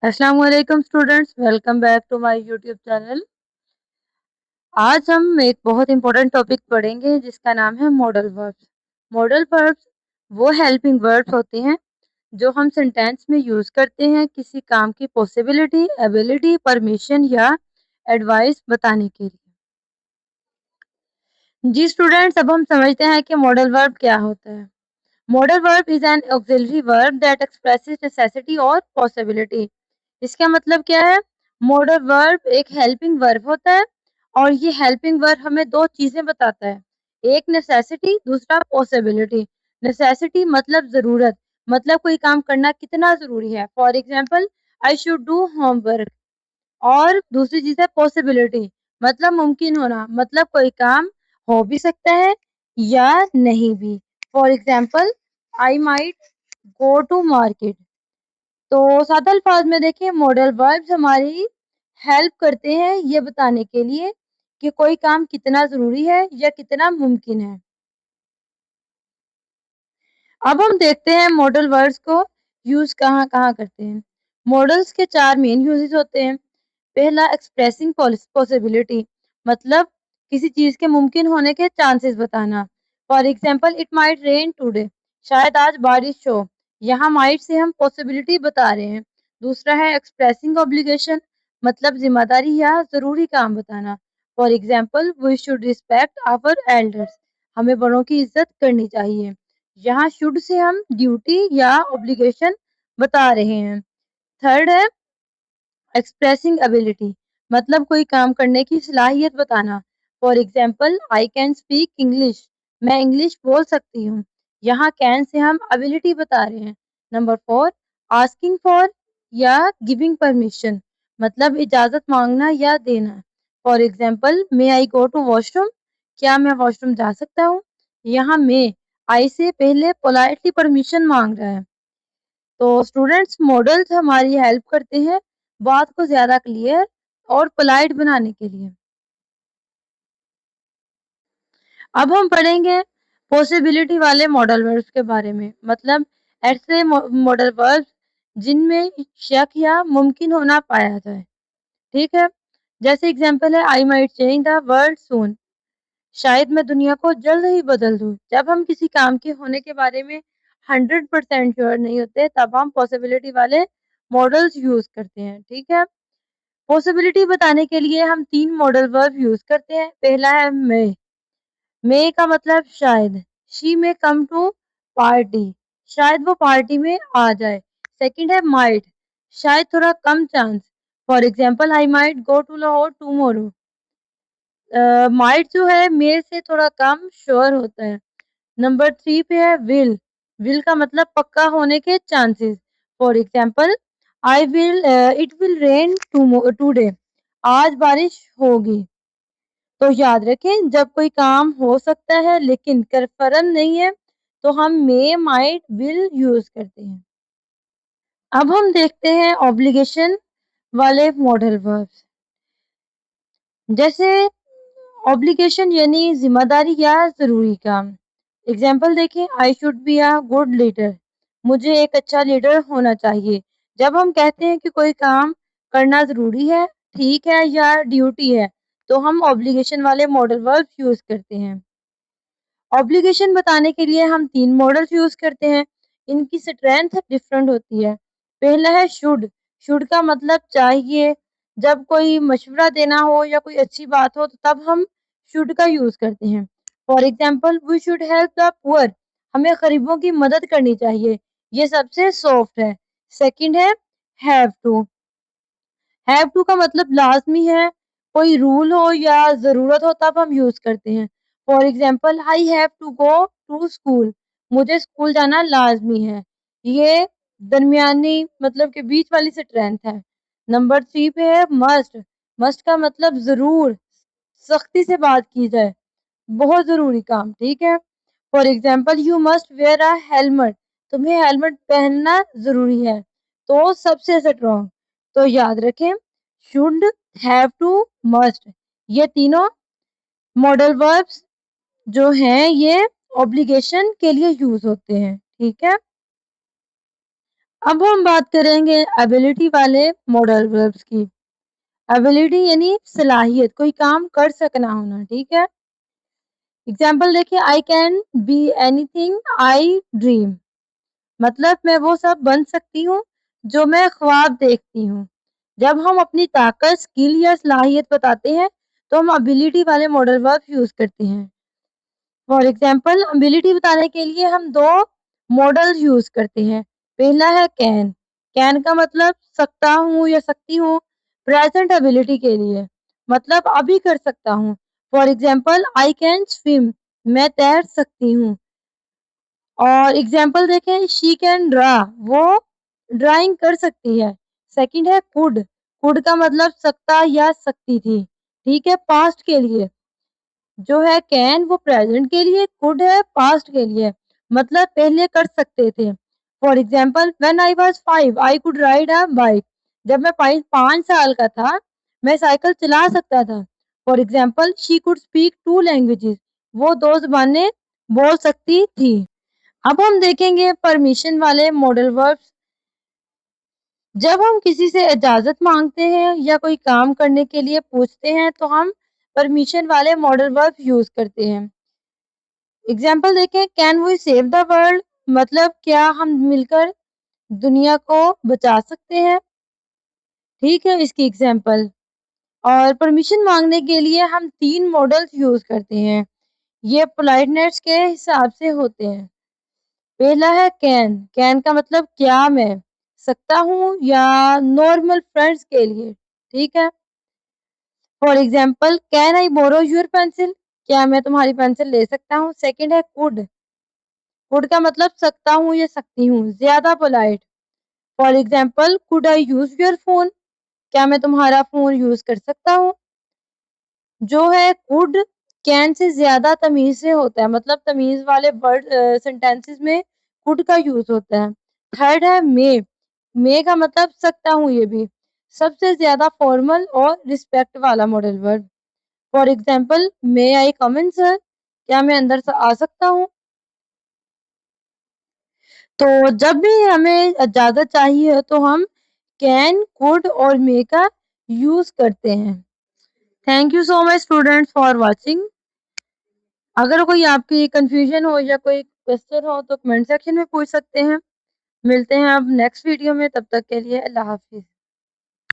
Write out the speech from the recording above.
अस्सलाम वालेकुम students, welcome back to my YouTube channel. आज हम एक बहुत इंपॉर्टेंट टॉपिक पढ़ेंगे जिसका नाम है मॉडल वर्ब्स। मॉडल वर्ब्स वो हेल्पिंग वर्ड्स होते हैं जो हम सेंटेंस में यूज करते हैं किसी काम की पॉसिबिलिटी, एबिलिटी, परमिशन या एडवाइस बताने के लिए। जी स्टूडेंट्स, अब हम समझते हैं कि मॉडल वर्ब क्या होता है। Modal verb is an auxiliary verb that expresses necessity और पॉसिबिलिटी। इसका मतलब क्या है? मॉडल वर्ब एक हेल्पिंग वर्ब होता है और ये हेल्पिंग वर्ब हमें दो चीजें बताता है, एक नेसेसिटी, दूसरा पॉसिबिलिटी। नेसेसिटी मतलब जरूरत, मतलब कोई काम करना कितना जरूरी है। For example, I should do homework. और दूसरी चीज है पॉसिबिलिटी, मतलब मुमकिन होना, मतलब कोई काम हो भी सकता है या नहीं भी। For example, I might go to market. तो सादा अल्फाज में देखिए, मॉडल वर्ब्स हमारी हेल्प करते हैं ये बताने के लिए कि कोई काम कितना जरूरी है या कितना मुमकिन है। अब हम देखते हैं मॉडल वर्ड्स को यूज कहाँ कहाँ करते हैं। मॉडल्स के चार मेन यूजेस होते हैं। पहला, एक्सप्रेसिंग पॉसिबिलिटी, मतलब किसी चीज के मुमकिन होने के चांसेस बताना। For example, it might rain today, शायद आज बारिश हो। यहाँ माइट से हम पॉसिबिलिटी बता रहे हैं। दूसरा है एक्सप्रेसिंग ऑब्लिगेशन, मतलब जिम्मेदारी या जरूरी काम बताना। For example, we should respect our elders, हमें बड़ों की इज्जत करनी चाहिए। यहाँ शुड से हम ड्यूटी या ऑब्लिगेशन बता रहे हैं। थर्ड है एक्सप्रेसिंग एबिलिटी, मतलब कोई काम करने की सलाहियत बताना। For example, I can speak English, मैं इंग्लिश बोल सकती हूँ। यहाँ कैन से हम एबिलिटी बता रहे हैं। नंबर फोर, आस्किंग फॉर या गिविंग परमिशन, मतलब इजाजत मांगना या देना। For example, may I go to washroom, क्या मैं वॉशरूम जा सकता हूँ। यहाँ मे आई से पहले पोलाइटली परमिशन मांग रहा है। तो स्टूडेंट्स, मॉडल्स हमारी हेल्प करते हैं बात को ज्यादा क्लियर और पोलाइट बनाने के लिए। अब हम पढ़ेंगे पॉसिबिलिटी वाले मॉडल वर्ब्स के बारे में, मतलब ऐसे मॉडल वर्ब्स जिनमें शक या मुमकिन होना पाया जाए। ठीक है, जैसे एग्जांपल है, I might change the world soon, शायद मैं दुनिया को जल्द ही बदल दूं। जब हम किसी काम के होने के बारे में 100% श्योर नहीं होते तब हम पॉसिबिलिटी वाले मॉडल्स यूज करते हैं। ठीक है, पॉसिबिलिटी बताने के लिए हम तीन मॉडल वर्ब यूज करते हैं। पहला है मे का मतलब शायद, शी में कम टू पार्टी, शायद वो पार्टी में आ जाए। सेकंड है माइट, शायद थोड़ा कम chance. For example, I might go to Lahore tomorrow. Might जो है मे से थोड़ा कम श्योर होता है। नंबर थ्री पे है विल का मतलब पक्का होने के chances. For example, I will it will rain today, आज बारिश होगी। तो याद रखें, जब कोई काम हो सकता है लेकिन कन्फर्म नहीं है तो हम मे, माइट, विल यूज करते हैं। अब हम देखते हैं ऑब्लिगेशन वाले मॉडल वर्ब्स। जैसे ऑब्लिगेशन यानी जिम्मेदारी या जरूरी काम। एग्जाम्पल देखें, I should be a good leader, मुझे एक अच्छा लीडर होना चाहिए। जब हम कहते हैं कि कोई काम करना जरूरी है, ठीक है या ड्यूटी है, तो हम ऑब्लिगेशन वाले मॉडल वर्ब यूज करते हैं। ऑब्लिगेशन बताने के लिए हम तीन मॉडल्स यूज करते हैं। इनकी स्ट्रेंथ डिफरेंट होती है। पहला है शुड का मतलब चाहिए, जब कोई मशवरा देना हो या कोई अच्छी बात हो तो तब हम शुड का यूज करते हैं। For example, we should help the poor, हमें गरीबों की मदद करनी चाहिए। ये सबसे सॉफ्ट है। सेकंड है हैव टू का मतलब लाजमी है, कोई रूल हो या जरूरत हो तब हम यूज करते हैं। For example, I have to go to school, मुझे स्कूल जाना लाजमी है। ये दरमियानी मतलब के बीच वाली स्ट्रेंथ है। नंबर थ्री पे है मस्ट का मतलब जरूर, सख्ती से बात की जाए, बहुत जरूरी काम। ठीक है, for example, you must where a helmet, तुम्हें हेलमेट पहनना जरूरी है। तो सबसे स्ट्रॉन्ग। तो याद रखें, शुड, हैव टू, मस्ट, ये तीनों मॉडल वर्ब्स जो हैं ये ऑब्लिगेशन के लिए यूज होते हैं। ठीक है, अब हम बात करेंगे एबिलिटी वाले मॉडल वर्ब्स की। एबिलिटी यानी सलाहियत, कोई काम कर सकना होना, ठीक है। एग्जाम्पल देखिए, I can be anything I dream, मतलब मैं वो सब बन सकती हूँ जो मैं ख्वाब देखती हूँ। जब हम अपनी ताकत, स्किल या सलाहियत बताते हैं तो हम एबिलिटी वाले मॉडल वर्ब यूज करते हैं। फॉर एग्जाम्पल, एबिलिटी बताने के लिए हम दो मॉडल यूज करते हैं। पहला है कैन। कैन का मतलब सकता हूँ या सकती हूँ, प्रेजेंट एबिलिटी के लिए, मतलब अभी कर सकता हूँ। For example, I can swim, मैं तैर सकती हूँ। और एग्जाम्पल देखें, शी कैन ड्रा, वो ड्राइंग कर सकती है। सेकंड है कुड। कुड का मतलब सकता या सकती थी, ठीक है, पास्ट के लिए। जो है कैन वो प्रेजेंट के लिए, कुड है पास्ट के लिए, मतलब पहले कर सकते थे। For example, when I was 5 I could ride a bike, जब मैं 5 साल का था मैं साइकिल चला सकता था। For example, she could speak 2 languages, वो 2 ज़बानें बोल सकती थी। अब हम देखेंगे परमिशन वाले मॉडल वर्ब्स। जब हम किसी से इजाजत मांगते हैं या कोई काम करने के लिए पूछते हैं तो हम परमिशन वाले मॉडल वर्ब यूज करते हैं। एग्जाम्पल देखें, can we save the world, मतलब क्या हम मिलकर दुनिया को बचा सकते हैं, ठीक है, इसकी एग्जाम्पल। और परमिशन मांगने के लिए हम 3 मॉडल्स यूज करते हैं। ये पोलाइटनेस के हिसाब से होते हैं। पहला है कैन। कैन का मतलब क्या मैं सकता हूँ या नॉर्मल फ्रेंड्स के लिए, ठीक है। For example, can I borrow your pencil, क्या मैं तुम्हारी पेंसिल ले सकता हूँ। सेकंड है कुड। कुड का मतलब सकता हूँ या सकती हूँ, ज्यादा polite. For example, could I use your phone, क्या मैं तुम्हारा फोन यूज कर सकता हूँ। जो है कुड कैन से ज्यादा तमीज से होता है, मतलब तमीज वाले वर्ड सेंटेंसेस में कुड का यूज होता है। थर्ड है मे का मतलब सकता हूँ, ये भी सबसे ज्यादा फॉर्मल और रिस्पेक्ट वाला model word. For example, may I come in sir, क्या मैं अंदर से आ सकता हूँ। तो जब भी हमें इजाजत चाहिए तो हम कैन, कुड और मे का यूज करते हैं। Thank you so much students for watching. अगर कोई आपकी कंफ्यूजन हो या कोई क्वेश्चन हो तो कमेंट सेक्शन में पूछ सकते हैं। मिलते हैं अब नेक्स्ट वीडियो में, तब तक के लिए अल्लाह हाफिज।